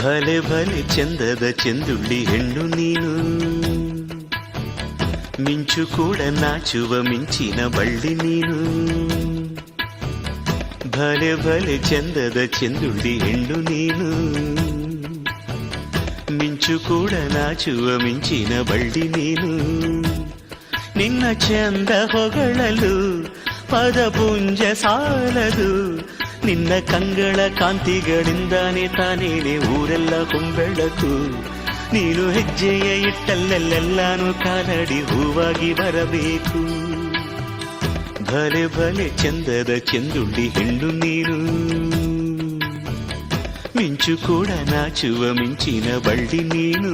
ಭಲೆ ಭಲೆ ಚಂದದ ಚೆಂದುಳ್ಳಿ ಹೆಣ್ಣು ನೀನು, ಮಿಂಚು ಕೂಡ ನಾಚುವ ಮಿಂಚಿನ ಬಳ್ಳಿ ನೀನು. ಭಲೆ ಭಲೆ ಚಂದದ ಚೆಂದುಳ್ಳಿ ಹೆಣ್ಣು ನೀನು, ಮಿಂಚು ಕೂಡ ನಾಚುವ ಮಿಂಚಿನ ಬಳ್ಳಿ ನೀನು. ನಿನ್ನ ಚಂದ ಹೊಗಳಲು ಪದಪುಂಜ ಸಾಲದು, ನಿನ್ನ ಕಂಗಳ ಕಾಂತಿಗಳಿಂದಾನೆ ತಾನೇನೆ ಊರೆಲ್ಲ ಹೊಂಬೆಳಕು. ನೀನು ಹೆಜ್ಜೆಯ ಇಟ್ಟಲ್ಲೆಲ್ಲೆಲ್ಲಾನು ಕಾಲಡಿ ಹೂವಾಗಿ ಬರಬೇಕು. ಭಲೆ ಭಲೆ ಚಂದದ ಚೆಂದುಳ್ಳಿ ಹೆಣ್ಣು ನೀನು, ಮಿಂಚು ಕೂಡ ನಾಚುವ ಮಿಂಚಿನ ಬಳ್ಳಿ ನೀನು.